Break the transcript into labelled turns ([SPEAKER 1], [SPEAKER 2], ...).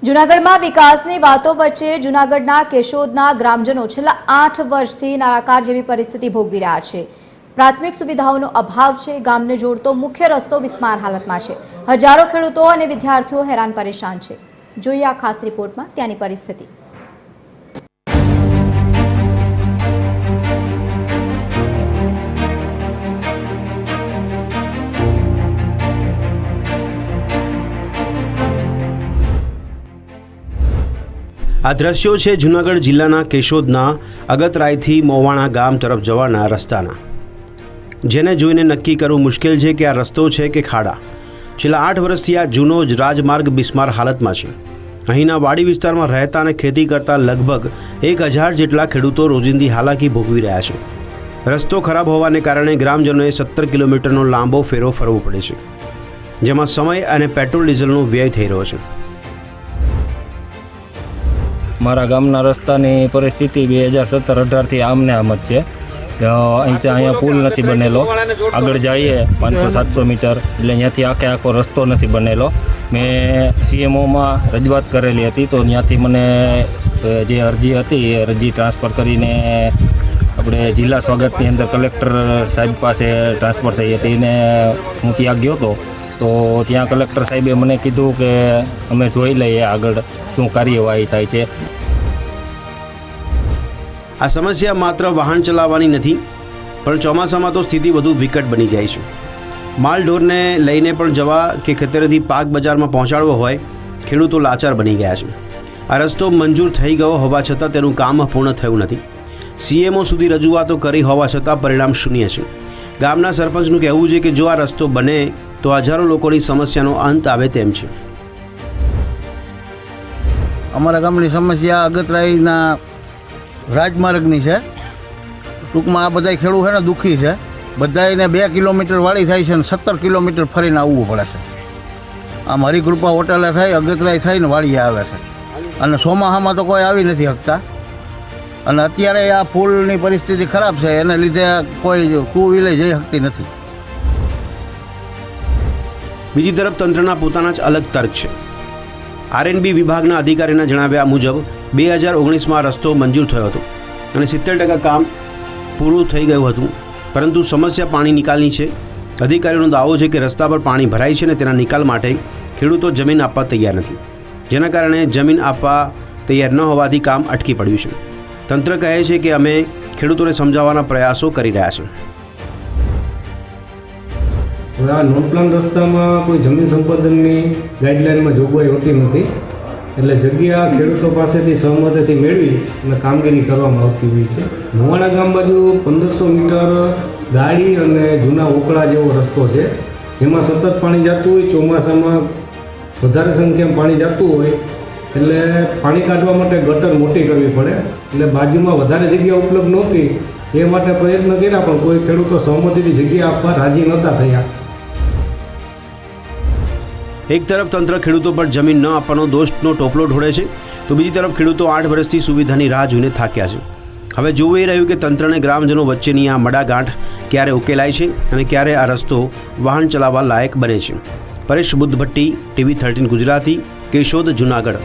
[SPEAKER 1] જૂનાગઢમાં વિકાસની વાતો વચ્ચે જૂનાગઢના કેશોદના ગ્રામજનો છેલ્લા 8 વર્ષથી નારાકાર જેવી પરિસ્થિતિ ભોગવી રહ્યા છે। પ્રાથમિક સુવિધાઓનો અભાવ છે। ગામને જોડતો મુખ્ય રસ્તો બિસ્માર હાલતમાં છે। હજારો ખેડૂતો અને વિદ્યાર્થીઓ હેરાન પરેશાન છે। જોઈએ આ ખાસ રિપોર્ટમાં ત્યાંની પરિસ્થિતિ।
[SPEAKER 2] આ દ્રશ્યો છે જૂનાગઢ જિલ્લાના કેશોદના અગતરાયથી મોવાણા ગામ તરફ જવાના રસ્તાના, જેને જોઈને નક્કી કરવું મુશ્કેલ છે કે આ રસ્તો છે કે ખાડા। છેલ્લા 8 વર્ષથી આ જૂનો રાજમાર્ગ બિસ્માર હાલતમાં છે। અહીંના વાડી વિસ્તારમાં રહેતા અને ખેતી કરતા લગભગ 1000 જેટલા ખેડૂતો રોજિંદી હાલાકી ભોગવી રહ્યા છે। રસ્તો ખરાબ હોવાને કારણે ગ્રામજનોએ 17 કિલોમીટરનો લાંબો ફેરો ફરવો પડે છે, જેમાં સમય અને પેટ્રોલ ડીઝલનો વ્યય થઈ રહ્યો છે।
[SPEAKER 3] મારા ગામના રસ્તાની પરિસ્થિતિ 2017-18થી આમને આમ જ છે। અહીંયા પુલ નથી બનેલો, આગળ જઈએ 500-700 મીટર એટલે અહીંયાથી આખો રસ્તો નથી બનેલો। મેં CMOમાં રજૂઆત કરેલી હતી, તો ત્યાંથી મને જે અરજી હતી એ અરજી ટ્રાન્સફર કરીને આપણે જિલ્લા સ્વાગતની અંદર કલેક્ટર સાહેબ પાસે ટ્રાન્સફર થઈ હતી ને હું ત્યાં ગયો હતો। તો ત્યાં કલેક્ટર સાહેબે મને કીધું કે અમે જોઈ લઈએ આગળ શું કાર્યવાહી થાય છે।
[SPEAKER 2] આ સમસ્યા માત્ર વાહન ચલાવવાની નથી, પણ ચોમાસામાં તો સ્થિતિ વધુ વિકટ બની જાય છે। માલઢોરને લઈને પણ જવા કે ખેતરેથી પાક બજારમાં પહોંચાડવો હોય, ખેડૂતો લાચાર બની ગયા છે। આ રસ્તો મંજૂર થઈ ગયો હોવા છતાં તેનું કામ પૂર્ણ થયું નથી। CMO સુધી રજૂઆતો કરી હોવા છતાં પરિણામ શૂન્ય છે। ગામના સરપંચનું કહેવું છે કે જો આ રસ્તો બને તો હજારો લોકોની સમસ્યાનો અંત આવે તેમ છે।
[SPEAKER 4] અમારા ગામની સમસ્યા અગતરાયના રાજમાર્ગની છે। ટૂંકમાં આ બધા ખેડૂત છે ને દુઃખી છે। બધાને 2 કિલોમીટર વાળી થાય છે ને 17 કિલોમીટર ફરીને આવવું પડે છે। આમ હરિકૃપા હોટલે થાય, અગતરાય થઈને વાળીએ આવે છે, અને ચોમાસામાં તો કોઈ આવી નથી શકતા। અને અત્યારે આ પુલની પરિસ્થિતિ ખરાબ છે, એને લીધે કોઈ 2 વ્હીલર જઈ શકતી નથી।
[SPEAKER 2] બીજી તરફ તંત્રના પોતાના જ અલગ તર્ક છે। RNB વિભાગના અધિકારીના જણાવ્યા મુજબ 2019માં રસ્તો મંજૂર થયો હતો અને 70% કામ પૂરું થઈ ગયું હતું, પરંતુ સમસ્યા પાણી નિકાલની છે। અધિકારીઓનો દાવો છે કે રસ્તા પર પાણી ભરાય છે અને તેના નિકાલ માટે ખેડૂતો જમીન આપવા તૈયાર નથી, જેના કારણે જમીન આપવા તૈયાર ન હોવાથી કામ અટકી પડ્યું છે। તંત્ર કહે છે કે અમે ખેડૂતોને સમજાવવાના પ્રયાસો કરી રહ્યા છીએ।
[SPEAKER 5] આ નોન પ્લાન રસ્તામાં કોઈ જમીન સંપાદનની ગાઈડલાઇનમાં જોગવાઈ હોતી નથી, એટલે જગ્યા ખેડૂતો પાસેથી સહમતિથી મેળવી અને કામગીરી કરવામાં આવતી હોય છે। મોવાણા ગામ બાજુ 1500 મીટર ગાડી અને જૂના ઓકળા જેવો રસ્તો છે, જેમાં સતત પાણી જતું હોય। ચોમાસામાં વધારે સંખ્યામાં પાણી જતું હોય એટલે પાણી કાઢવા માટે ગટર મોટી કરવી પડે, એટલે બાજુમાં વધારે જગ્યા ઉપલબ્ધ નહોતી, એ માટે પ્રયત્ન કર્યા, પણ કોઈ ખેડૂતો સહમતિથી જગ્યા આપવા રાજી નહોતા થયા।
[SPEAKER 2] એક તરફ તંત્ર ખેડૂતો પર જમીન ન આપવાનો દોષનો ટોપલો ઢોળે છે, તો બીજી તરફ ખેડૂતો 8 વર્ષથી સુવિધાની રાહ જોઈને થાક્યા છે। હવે જોવું એ રહ્યું કે તંત્ર અને ગ્રામજનો વચ્ચેની આ મડાગાંઠ ક્યારે ઉકેલાય છે અને ક્યારે આ રસ્તો વાહન ચલાવવા લાયક બને છે। પરેશ બુદ્ધભટ્ટી, TV 13 ગુજરાતી, કેશોદ, જૂનાગઢ।